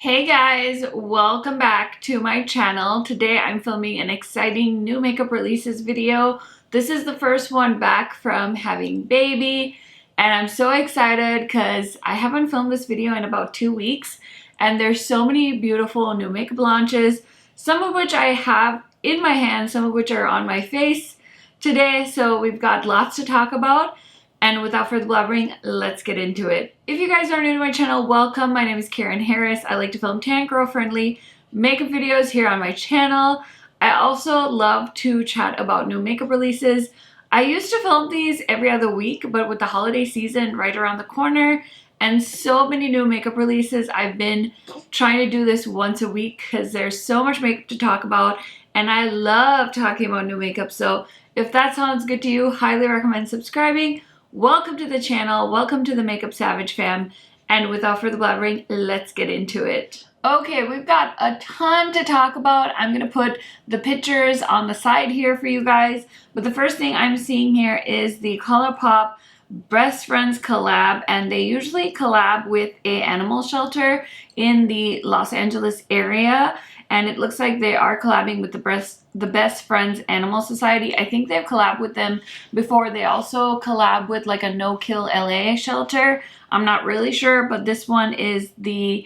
Hey guys, welcome back to my channel. Today I'm filming an exciting new makeup releases video. This is the first one back from having baby and I'm so excited because I haven't filmed this video in about 2 weeks and there's so many beautiful new makeup launches, some of which I have in my hand, some of which are on my face today. So we've got lots to talk about. And without further blabbering, let's get into it. If you guys are new to my channel, welcome. My name is Karen Harris. I like to film tan girl friendly makeup videos here on my channel. I also love to chat about new makeup releases. I used to film these every other week, but with the holiday season right around the corner and so many new makeup releases, I've been trying to do this once a week because there's so much makeup to talk about and I love talking about new makeup. So if that sounds good to you, highly recommend subscribing. Welcome to the channel, welcome to the Makeup Savage fam, and without further blabbering, let's get into it. Okay, we've got a ton to talk about. I'm going to put the pictures on the side here for you guys, but the first thing I'm seeing here is the Colourpop Best Friends collab, and they usually collab with an animal shelter in the Los Angeles area, and it looks like they are collabing with the Best Friends Animal Society. I think they've collabed with them before. They also collab with like a No Kill LA shelter. I'm not really sure, but this one is the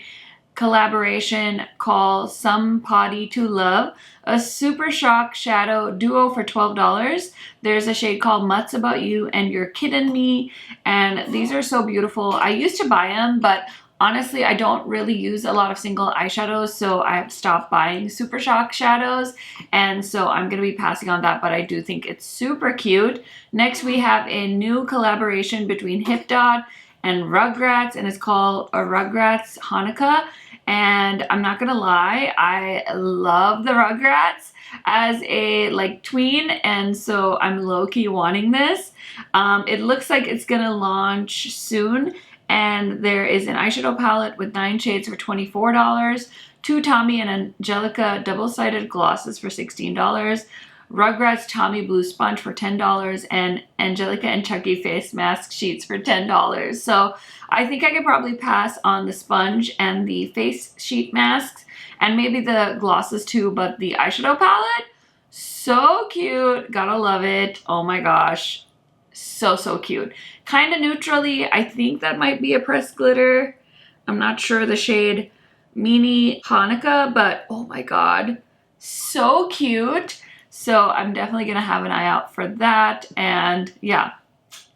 collaboration called Some Potty to Love, a super shock shadow duo for $12. There's a shade called Mutts About You and You're Kidding Me, and these are so beautiful. I used to buy them, but honestly, I don't really use a lot of single eyeshadows, so I've stopped buying Super Shock shadows, and so I'm going to be passing on that, but I do think it's super cute. Next, we have a new collaboration between Hip Dot and Rugrats, and it's called a Rugrats Hanukkah, and I'm not going to lie, I love the Rugrats as a tween, and so I'm low-key wanting this. It looks like it's going to launch soon. And there is an eyeshadow palette with 9 shades for $24, 2 Tommy and Angelica double-sided glosses for $16, Rugrats Tommy Blue Sponge for $10, and Angelica and Chucky face mask sheets for $10. So I think I could probably pass on the sponge and the face sheet masks, and maybe the glosses too, but the eyeshadow palette, so cute, gotta love it. Oh my gosh. So cute. Kind of neutrally, I think that might be a pressed glitter. I'm not sure the shade Mini Hanukkah, but oh my god, so cute. So I'm definitely gonna have an eye out for that, and yeah,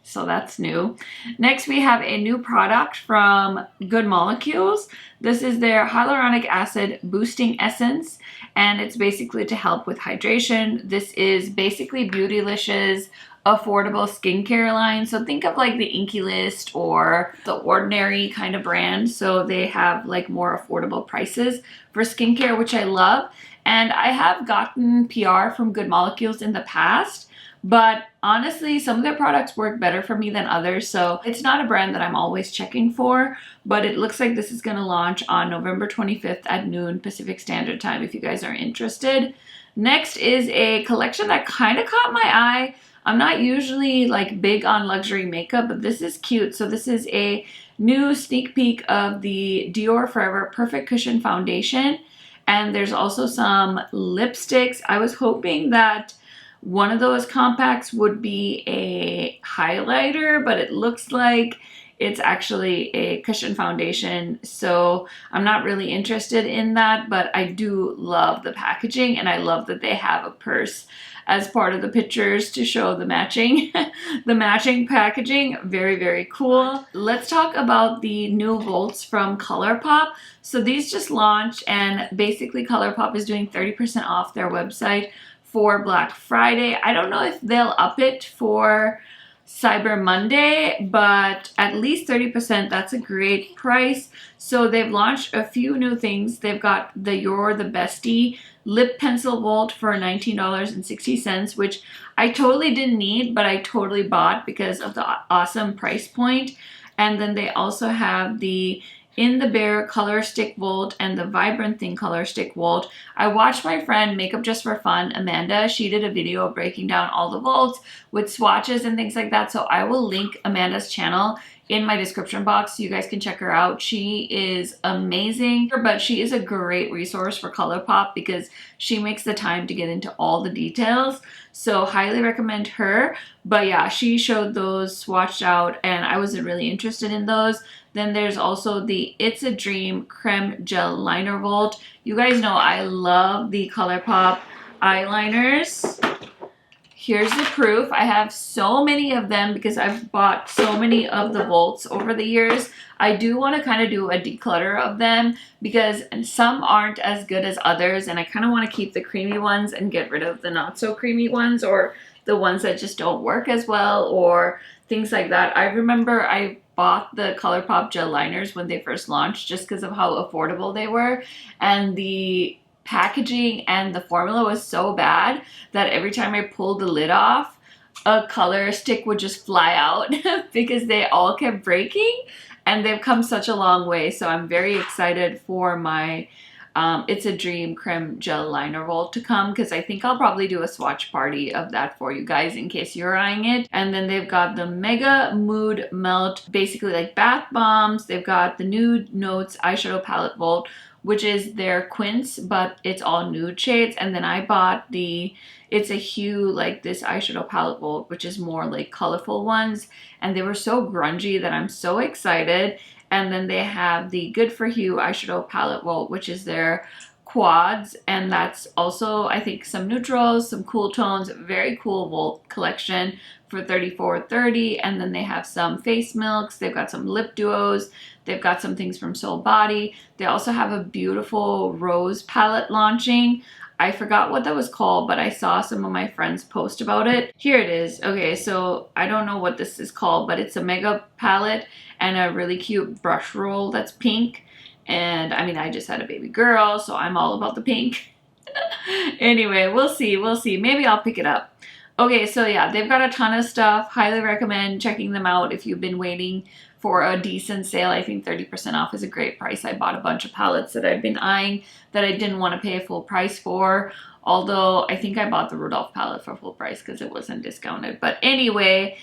so that's new. Next, we have a new product from Good Molecules. This is their hyaluronic acid boosting essence, and it's basically to help with hydration. This is basically Beautylicious affordable skincare line. So think of like the Inky List or the Ordinary kind of brand. So they have like more affordable prices for skincare, which I love. And I have gotten PR from Good Molecules in the past, but honestly, some of their products work better for me than others. So it's not a brand that I'm always checking for, but it looks like this is going to launch on November 25th at noon Pacific Standard Time if you guys are interested. Next is a collection that kind of caught my eye. I'm not usually like big on luxury makeup, but this is cute. So this is a new sneak peek of the Dior Forever Perfect Cushion Foundation. And there's also some lipsticks. I was hoping that one of those compacts would be a highlighter, but it looks like it's actually a cushion foundation, so I'm not really interested in that, but I do love the packaging, and I love that they have a purse as part of the pictures to show the matching the matching packaging. Very cool. Let's talk about the new Volts from Colourpop. So these just launched, and basically Colourpop is doing 30% off their website for Black Friday. I don't know if they'll up it for Cyber Monday, but at least 30%, that's a great price. So they've launched a few new things. They've got the You're the Bestie lip pencil vault for $19.60, which I totally didn't need, but I totally bought because of the awesome price point. And then they also have the In the Bare Color Stick Vault and the Vibrant Thing Color Stick Vault. I watched my friend Makeup Just for Fun, Amanda. She did a video breaking down all the vaults with swatches and things like that. So I will link Amanda's channel in my description box so you guys can check her out. She is amazing, but she is a great resource for Colourpop because she makes the time to get into all the details. So highly recommend her. But yeah, she showed those swatched out and I wasn't really interested in those. Then there's also the It's a Dream Creme Gel Liner Vault. You guys know I love the Colourpop eyeliners. Here's the proof. I have so many of them because I've bought so many of the vaults over the years. I do want to kind of do a declutter of them because some aren't as good as others, and I kind of want to keep the creamy ones and get rid of the not so creamy ones, or the ones that just don't work as well, or things like that. I remember I bought the Colourpop gel liners when they first launched just because of how affordable they were, and the packaging and the formula was so bad that every time I pulled the lid off, a color stick would just fly out because they all kept breaking, and they've come such a long way. So I'm very excited for my It's a Dream Creme Gel Liner Vault to come, because I think I'll probably do a swatch party of that for you guys in case you're eyeing it. And then they've got the Mega Mood Melt, basically like bath bombs. They've got the Nude Notes Eyeshadow Palette Vault, which is their quince, but it's all nude shades. And then I bought the It's a Hue, like this eyeshadow palette vault, which is more like colorful ones. And they were so grungy that I'm so excited. And then they have the Good For Hue eyeshadow palette vault, which is their quads. And that's also, I think, some neutrals, some cool tones, very cool vault collection for $34.30. And then they have some face milks. They've got some lip duos. They've got some things from Soul Body. They also have a beautiful rose palette launching. I forgot what that was called, but I saw some of my friends post about it. Here it is. Okay, so I don't know what this is called, but it's a mega palette and a really cute brush roll that's pink. And I mean, I just had a baby girl, so I'm all about the pink. Anyway, we'll see. We'll see. Maybe I'll pick it up. Okay, so yeah, they've got a ton of stuff. Highly recommend checking them out if you've been waiting for a decent sale. I think 30% off is a great price. I bought a bunch of palettes that I'd been eyeing that I didn't want to pay a full price for. Although I think I bought the Rudolph palette for full price because it wasn't discounted. But anyway,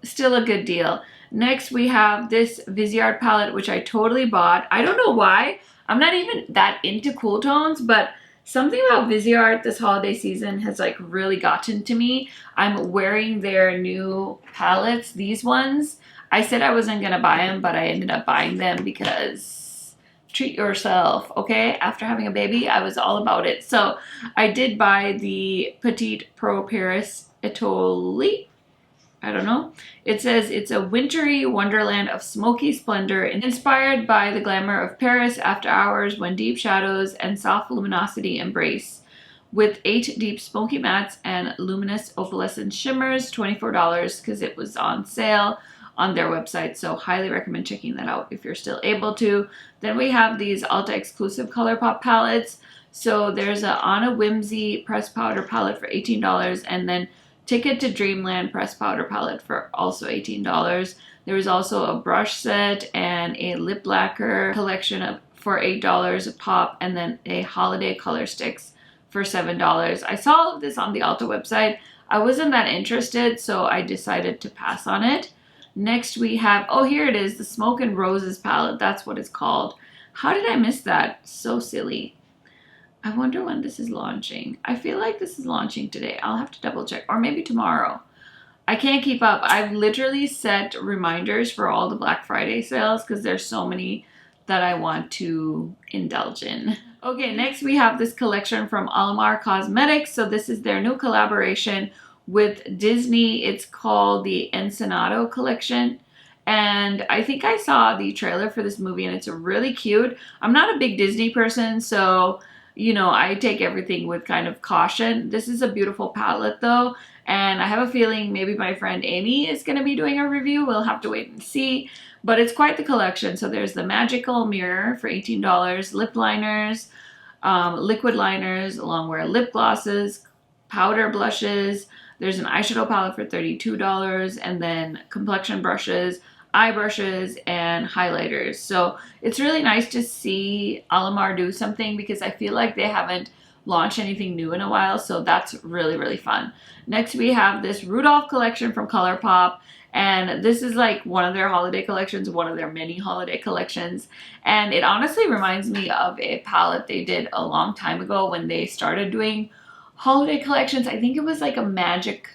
still a good deal. Next we have this Viseart palette, which I totally bought. I don't know why. I'm not even that into cool tones, but something about Viseart this holiday season has like really gotten to me. I'm wearing their new palettes, these ones. I said I wasn't gonna buy them, but I ended up buying them because treat yourself, okay? After having a baby, I was all about it. So I did buy the Petite Pro Paris Etoli. I don't know. It says it's a wintry wonderland of smoky splendor inspired by the glamour of Paris after hours when deep shadows and soft luminosity embrace. With 8 deep smoky mattes and luminous opalescent shimmers, $24 because it was on sale on their website. So highly recommend checking that out if you're still able to. Then we have these Ulta exclusive Colourpop palettes. So there's a On a Whimsy pressed powder palette for $18, and then Ticket to Dreamland pressed powder palette for also $18. There was also a brush set and a lip lacquer collection for $8 a pop, and then a holiday color sticks for $7. I saw all of this on the Ulta website. I wasn't that interested, so I decided to pass on it. Next we have, oh, here it is, the Smoke and Roses palette. That's what it's called. How did I miss that? So silly. I wonder when this is launching. I feel like this is launching today. I'll have to double check, or maybe tomorrow. I can't keep up. I've literally set reminders for all the Black Friday sales because there's so many that I want to indulge in. Okay, next we have this collection from Alamar Cosmetics. So this is their new collaboration with Disney. It's called the Ensenado collection. And I think I saw the trailer for this movie and it's really cute. I'm not a big Disney person, so you know, I take everything with kind of caution. This is a beautiful palette though, and I have a feeling maybe my friend Amy is going to be doing a review. We'll have to wait and see, but it's quite the collection. So there's the Magical Mirror for $18, lip liners, liquid liners, along with lip glosses, powder blushes. There's an eyeshadow palette for $32, and then complexion brushes, eye brushes, and highlighters. So it's really nice to see Alamar do something because I feel like they haven't launched anything new in a while. So that's really, really fun. Next we have this Rudolph collection from Colourpop, And this is like one of their holiday collections, one of their many holiday collections. And it honestly reminds me of a palette they did a long time ago when they started doing holiday collections. I think it was like a magic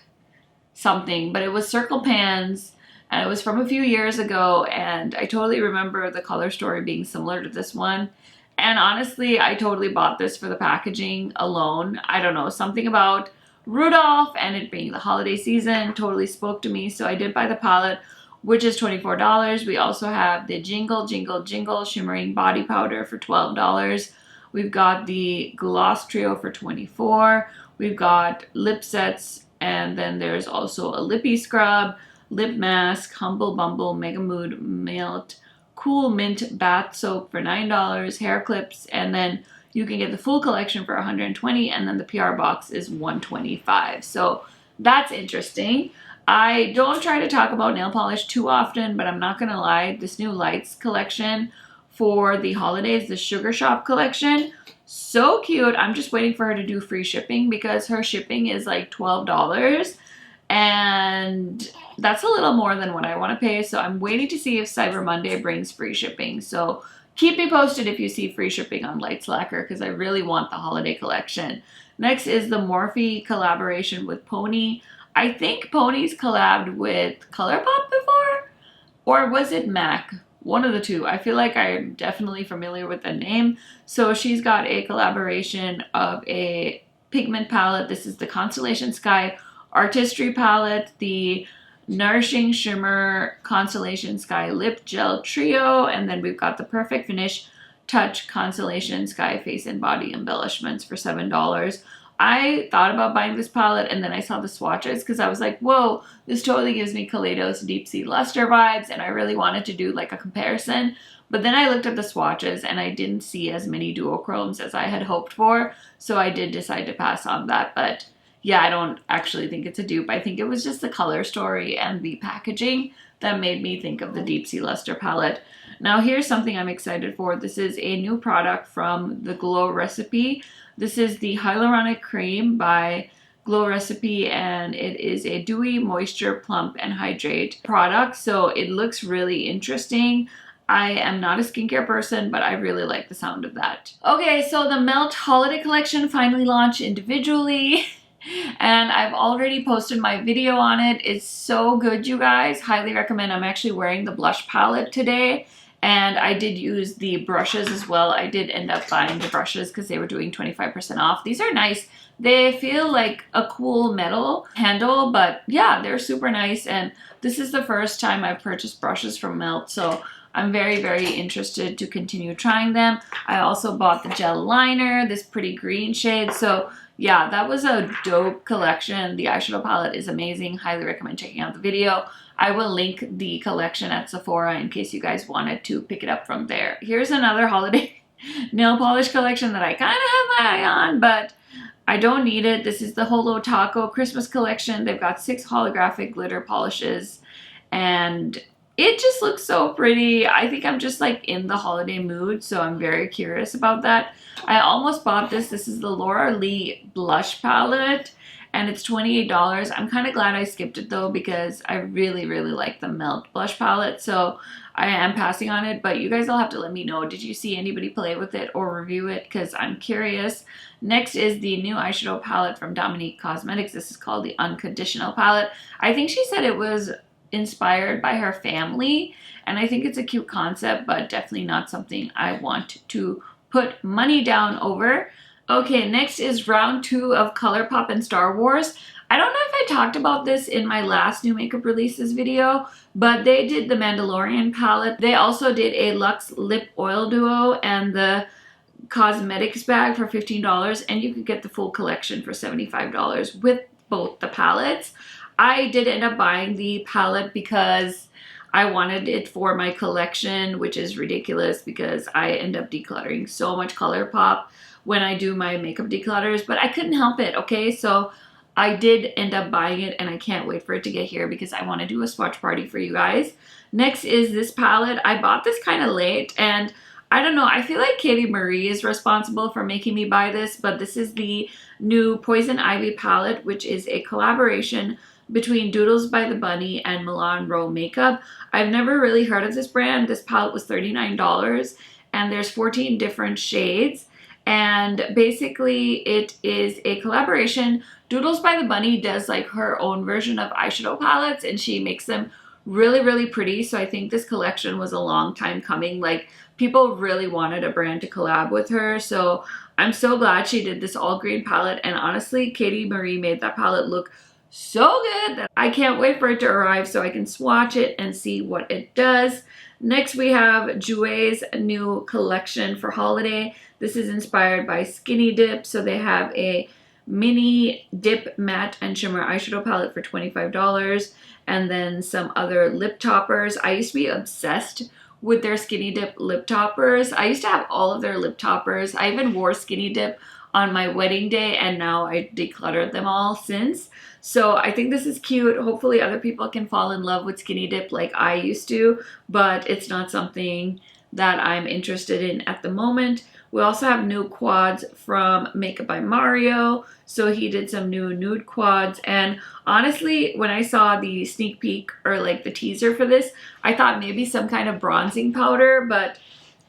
something, but it was circle pans and it was from a few years ago, and I totally remember the color story being similar to this one. And honestly, I totally bought this for the packaging alone. I don't know, something about Rudolph and it being the holiday season totally spoke to me, so I did buy the palette, which is $24. We also have the Jingle Jingle Jingle Shimmering Body Powder for $12. We've got the Gloss Trio for $24. We've got lip sets, and then there's also a lippy scrub, lip mask, Humble Bumble, Mega Mood Melt, Cool Mint Bath Soap for $9, hair clips, and then you can get the full collection for $120, and then the PR box is $125. So that's interesting. I don't try to talk about nail polish too often, but I'm not gonna lie, this new Lights collection for the holidays, the Sugar Shop collection, so cute. I'm just waiting for her to do free shipping because her shipping is like $12, and that's a little more than what I want to pay. So I'm waiting to see if Cyber Monday brings free shipping. So keep me posted if you see free shipping on Lights Lacquer because I really want the holiday collection. Next is the Morphe collaboration with Pony. I think Pony's collabed with Colourpop before, or was it MAC? One of the two. I feel like I'm definitely familiar with the name. So she's got a collaboration of a pigment palette. This is the Constellation Sky Artistry palette, the Nourishing Shimmer Constellation Sky Lip Gel Trio, and then we've got the Perfect Finish Touch Constellation Sky Face and Body Embellishments for $7. I thought about buying this palette, and then I saw the swatches because I was like, whoa, this totally gives me Kaleidos Deep Sea Luster vibes, and I really wanted to do like a comparison. But then I looked at the swatches and I didn't see as many duochromes as I had hoped for, so I did decide to pass on that. But yeah, I don't actually think it's a dupe. I think it was just the color story and the packaging that made me think of the Deep Sea Luster palette. Now here's something I'm excited for. This is a new product from the Glow Recipe. This is the Hyaluronic Cream by Glow Recipe, and it is a dewy, moisture, plump, and hydrate product. So it looks really interesting. I am not a skincare person, but I really like the sound of that. Okay, so the Melt Holiday Collection finally launched individually. And I've already posted my video on it. It's so good, you guys. Highly recommend. I'm actually wearing the blush palette today. And I did use the brushes as well. I did end up buying the brushes because they were doing 25% off. These are nice. They feel like a cool metal handle, but yeah, they're super nice. And this is the first time I've purchased brushes from Melt, so I'm very, very interested to continue trying them. I also bought the gel liner, this pretty green shade. So yeah, that was a dope collection. The eyeshadow palette is amazing. Highly recommend checking out the video. I will link the collection at Sephora in case you guys wanted to pick it up from there. Here's another holiday nail polish collection that I kind of have my eye on, but I don't need it. This is the Holo Taco Christmas collection. They've got 6 holographic glitter polishes, and it just looks so pretty. I think I'm just like in the holiday mood, so I'm very curious about that. I almost bought this. This is the Laura Lee blush palette, and it's $28. I'm kind of glad I skipped it though because I really, really like the Melt blush palette, so I am passing on it, but you guys will have to let me know. Did you see anybody play with it or review it? Because I'm curious. Next is the new eyeshadow palette from Dominique Cosmetics. This is called the Unconditional palette. I think she said it was inspired by her family, and I think it's a cute concept, but definitely not something I want to put money down over. Okay, next is round 2 of Colourpop and Star Wars. I don't know if I talked about this in my last new makeup releases video, but they did the Mandalorian palette. They also did a Luxe Lip Oil Duo and the cosmetics bag for $15, and you could get the full collection for $75 with both the palettes. I did end up buying the palette because I wanted it for my collection, which is ridiculous because I end up decluttering so much Colourpop when I do my makeup declutters, but I couldn't help it, okay? So I did end up buying it, and I can't wait for it to get here because I want to do a swatch party for you guys. Next is this palette. I bought this kind of late, and I don't know, I feel like Katie Marie is responsible for making me buy this, but this is the new Poison Ivy palette, which is a collaboration between Doodles by the Bunny and Milan Row Makeup. I've never really heard of this brand. This palette was $39 and there's 14 different shades. And basically it is a collaboration. Doodles by the Bunny does like her own version of eyeshadow palettes and she makes them really pretty. So I think this collection was a long time coming. Like people really wanted a brand to collab with her. So I'm so glad she did this all green palette. And honestly, Katie Marie made that palette look so good that I can't wait for it to arrive so I can swatch it and see what it does. Next we have Jouer's new collection for holiday. This is inspired by Skinny Dip. So they have a mini dip matte and shimmer eyeshadow palette for $25 and then some other lip toppers. I used to be obsessed with their Skinny Dip lip toppers. I used to have all of their lip toppers. I even wore Skinny Dip on my wedding day and now I decluttered them all since. So I think this is cute. Hopefully other people can fall in love with Skinny Dip like I used to, but it's not something that I'm interested in at the moment. We also have new quads from Makeup by Mario. So he did some new nude quads. And honestly, when I saw the sneak peek or like the teaser for this, I thought maybe some kind of bronzing powder, but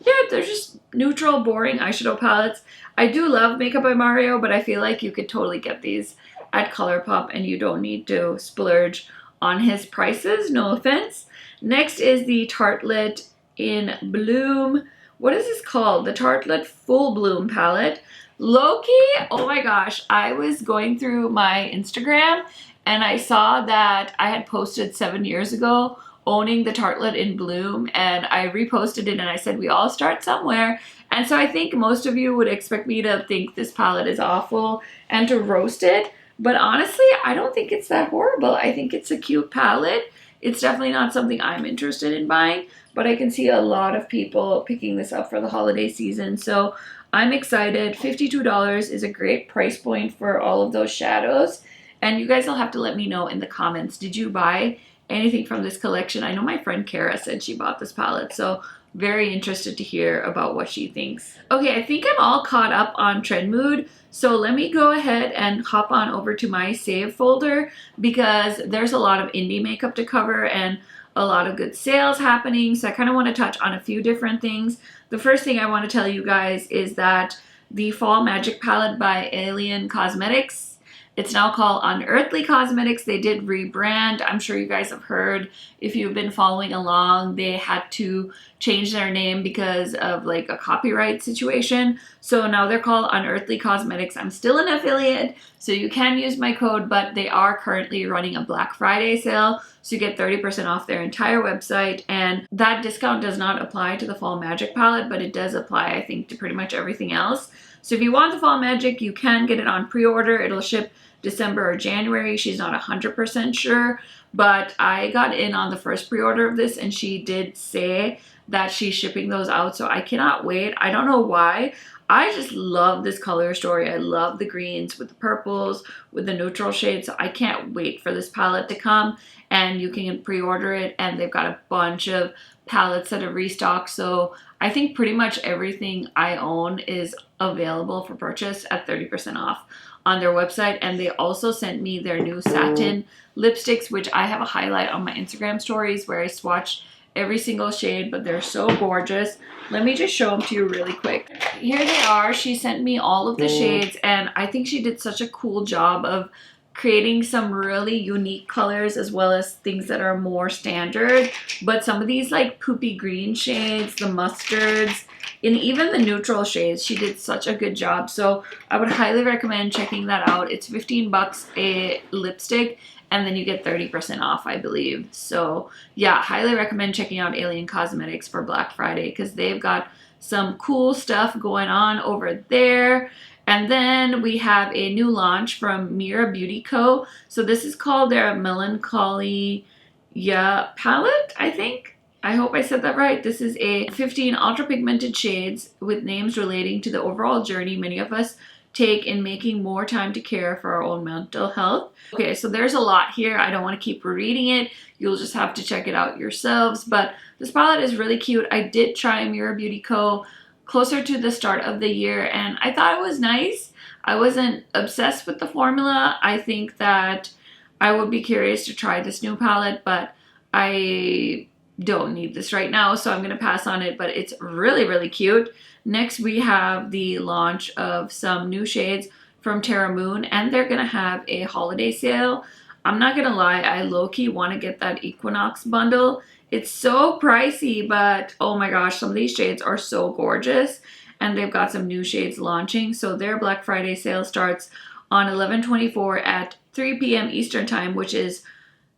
yeah, they're just neutral, boring eyeshadow palettes. I do love Makeup by Mario, but I feel like you could totally get these at Colourpop and you don't need to splurge on his prices, no offense. Next is the Tartelette in Bloom. What is this called? The Tartelette Full Bloom palette. Low-key, oh my gosh, I was going through my Instagram and I saw that I had posted 7 years ago owning the Tartelette in Bloom and I reposted it and I said we all start somewhere. And so I think most of you would expect me to think this palette is awful and to roast it. But honestly, I don't think it's that horrible. I think it's a cute palette. It's definitely not something I'm interested in buying, but I can see a lot of people picking this up for the holiday season. So I'm excited. $52 is a great price point for all of those shadows. And you guys will have to let me know in the comments. Did you buy anything from this collection? I know my friend Kara said she bought this palette. So very interested to hear about what she thinks. Okay, I think I'm all caught up on Trend Mood. So let me go ahead and hop on over to my save folder because there's a lot of indie makeup to cover and a lot of good sales happening. So I kind of want to touch on a few different things. The first thing I want to tell you guys is that the Fall Magic palette by Alien Cosmetics, it's now called Unearthly Cosmetics. They did rebrand. I'm sure you guys have heard if you've been following along, they had to change their name because of like a copyright situation. So now they're called Unearthly Cosmetics. I'm still an affiliate, so you can use my code, but they are currently running a Black Friday sale. So you get 30% off their entire website. And that discount does not apply to the Fall Magic palette, but it does apply, I think, to pretty much everything else. So if you want the Fall Magic, you can get it on pre-order. It'll ship December or January. She's not 100% sure, but I got in on the first pre-order of this and she did say that she's shipping those out. So I cannot wait. I don't know why. I just love this color story. I love the greens with the purples, with the neutral shades. So I can't wait for this palette to come and you can pre-order it. And they've got a bunch of palettes that are restocked. So I think pretty much everything I own is available for purchase at 30% off on their website. And they also sent me their new satin lipsticks, which I have a highlight on my Instagram stories where I swatched every single shade, but they're so gorgeous. Let me just show them to you really quick. Here they are. She sent me all of the shades and I think she did such a cool job of creating some really unique colors as well as things that are more standard. But some of these like poopy green shades, the mustards, and even the neutral shades, she did such a good job. So I would highly recommend checking that out. It's 15 bucks a lipstick and then you get 30% off, I believe. So yeah, highly recommend checking out Alien Cosmetics for Black Friday because they've got some cool stuff going on over there. And then we have a new launch from Mira Beauty Co. So this is called their Melancholy palette, I think. I hope I said that right. This is a 15 ultra pigmented shades with names relating to the overall journey many of us take in making more time to care for our own mental health. Okay, so there's a lot here. I don't want to keep reading it. You'll just have to check it out yourselves. But this palette is really cute. I did try Mira Beauty Co. closer to the start of the year and I thought it was nice. I wasn't obsessed with the formula. I think that I would be curious to try this new palette, but I don't need this right now, so I'm going to pass on it, but it's really, really cute. Next, we have the launch of some new shades from Terra Moon, and they're going to have a holiday sale. I'm not going to lie, I low-key want to get that Equinox bundle. It's so pricey, but oh my gosh, some of these shades are so gorgeous, and they've got some new shades launching. So their Black Friday sale starts on 11/24 at 3 p.m. Eastern Time, which is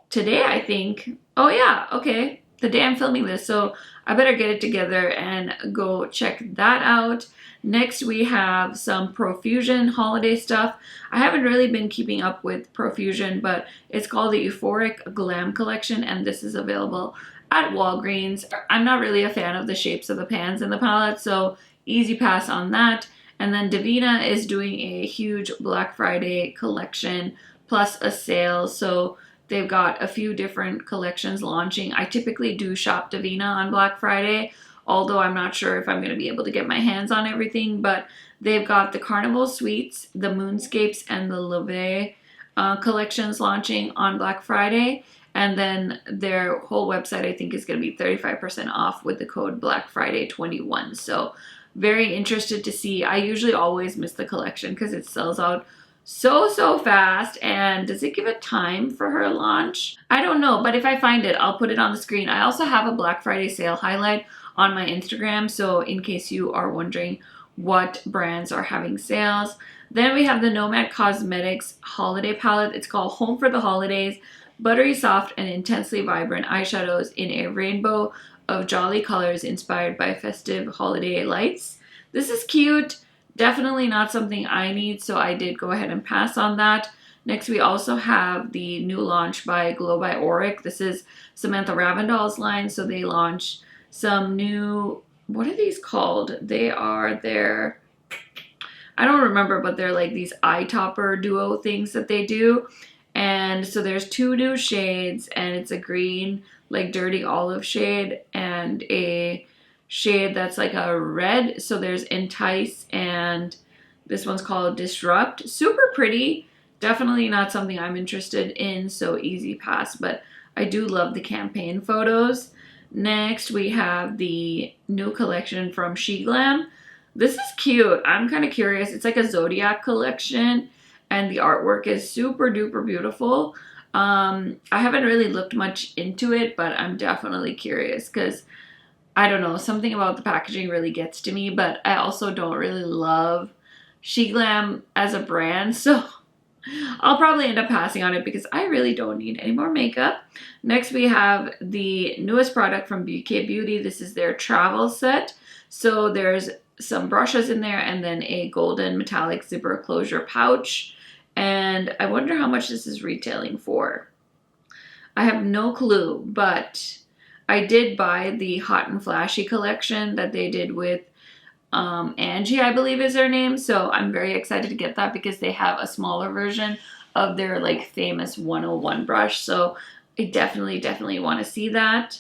today, I think. Oh yeah, okay, the day I'm filming this, so I better get it together and go check that out. Next, we have some Profusion holiday stuff. I haven't really been keeping up with Profusion, but it's called the Euphoric Glam Collection, and this is available at Walgreens. I'm not really a fan of the shapes of the pans in the palette, so easy pass on that. And then Davina is doing a huge Black Friday collection plus a sale, so they've got a few different collections launching. I typically do shop Davina on Black Friday, although I'm not sure if I'm going to be able to get my hands on everything, but they've got the Carnival Suites, the Moonscapes, and the Leve collections launching on Black Friday. And then their whole website, I think, is going to be 35% off with the code BlackFriday21. So very interested to see. I usually always miss the collection because it sells out so fast. And does it give it time for her launch? I don't know, but if I find it, I'll put it on the screen. I also have a Black Friday sale highlight on my Instagram, so in case you are wondering what brands are having sales. Then we have the Nomad Cosmetics holiday palette. It's called Home for the Holidays. Buttery soft and intensely vibrant eyeshadows in a rainbow of jolly colors inspired by festive holiday lights. This is cute. Definitely not something I need, so I did go ahead and pass on that. Next, we also have the new launch by Glow by Auric. This is Samantha Ravndal's line, so they launched some new, what are these called? They are their, I don't remember, but they're like these eye topper duo things that they do. And so there's two new shades, and it's a green, like dirty olive shade, and a shade that's like a red. So there's Entice, and this one's called Disrupt. Super pretty. Definitely not something I'm interested in, so easy pass, but I do love the campaign photos. Next, we have the new collection from SheGlam. This is cute. I'm kind of curious. It's like a Zodiac collection, and the artwork is super duper beautiful. I haven't really looked much into it, but I'm definitely curious because I don't know, something about the packaging really gets to me, but I also don't really love SheGlam as a brand, so I'll probably end up passing on it because I really don't need any more makeup. Next, we have the newest product from BK Beauty. This is their travel set. So there's some brushes in there and then a golden metallic zipper closure pouch. And I wonder how much this is retailing for. I have no clue, but I did buy the Hot and Flashy collection that they did with Angie, I believe is her name. So I'm very excited to get that because they have a smaller version of their like famous 101 brush. So I definitely want to see that.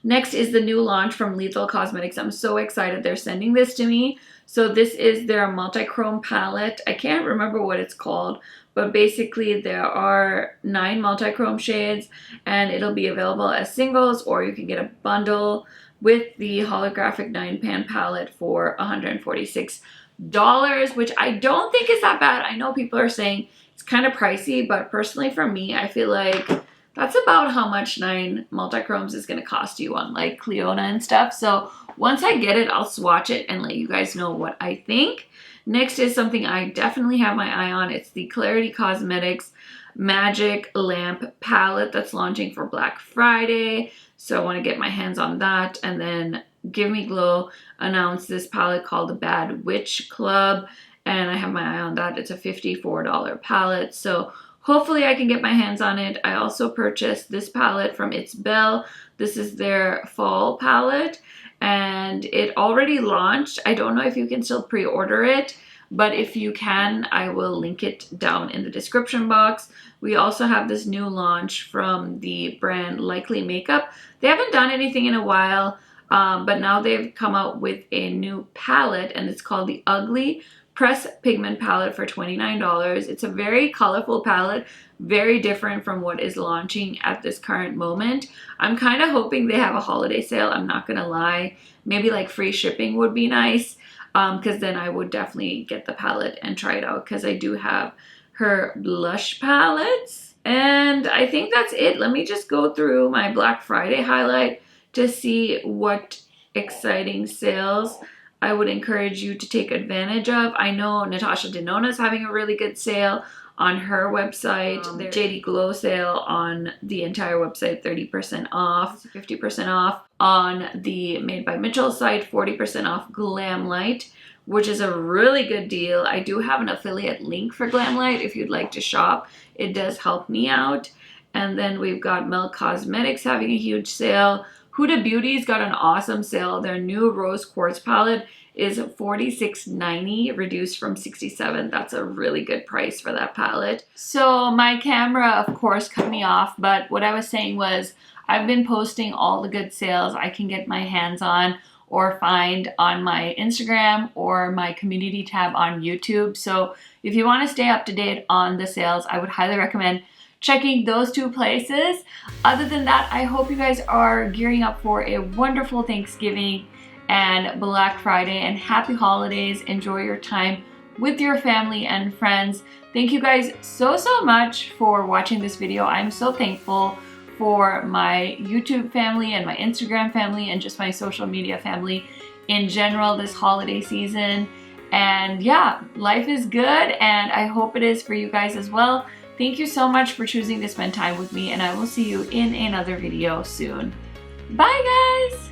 Next is the new launch from Lethal Cosmetics. I'm so excited they're sending this to me. So this is their multi-chrome palette. I can't remember what it's called, but basically there are 9 multi-chrome shades, and it'll be available as singles, or you can get a bundle with the holographic 9-pan palette for $146, which I don't think is that bad. I know people are saying it's kind of pricey, but personally for me, I feel like that's about how much 9 multi-chromes is going to cost you on like Cleona and stuff. So once I get it, I'll swatch it and let you guys know what I think. Next is something I definitely have my eye on. It's the Clarity Cosmetics Magic Lamp palette that's launching for Black Friday. So I want to get my hands on that. And then Give Me Glow announced this palette called the Bad Witch Club, and I have my eye on that. It's a $54 palette. So hopefully I can get my hands on it. I also purchased this palette from It's Belle. This is their fall palette, and it already launched. I don't know if you can still pre-order it, but if you can, I will link it down in the description box. We also have this new launch from the brand Likely Makeup. They haven't done anything in a while, but now they've come out with a new palette, and it's called the Ugly press pigment palette for $29. It's a very colorful palette, very different from what is launching at this current moment. I'm kind of hoping they have a holiday sale, I'm not gonna lie. Maybe like free shipping would be nice, because then I would definitely get the palette and try it out, because I do have her blush palettes. And I think that's it. Let me just go through my Black Friday highlight to see what exciting sales I would encourage you to take advantage of. I know Natasha Denona is having a really good sale on her website. The JD Glow sale on the entire website, 30% off, 50% off. On the Made by Mitchell site, 40% off Glamlite, which is a really good deal. I do have an affiliate link for Glamlite if you'd like to shop. It does help me out. And then we've got Milk Cosmetics having a huge sale. Huda Beauty's got an awesome sale. Their new Rose Quartz palette is $46.90, reduced from $67. That's a really good price for that palette. So my camera, of course, cut me off, but what I was saying was I've been posting all the good sales I can get my hands on or find on my Instagram or my community tab on YouTube. So if you want to stay up to date on the sales, I would highly recommend checking those two places. Other than that, I hope you guys are gearing up for a wonderful Thanksgiving and Black Friday and happy holidays. Enjoy your time with your family and friends. Thank you guys so much for watching this video. I'm so thankful for my YouTube family and my Instagram family and just my social media family in general this holiday season. And yeah, life is good, and I hope it is for you guys as well. Thank you so much for choosing to spend time with me, and I will see you in another video soon. Bye guys!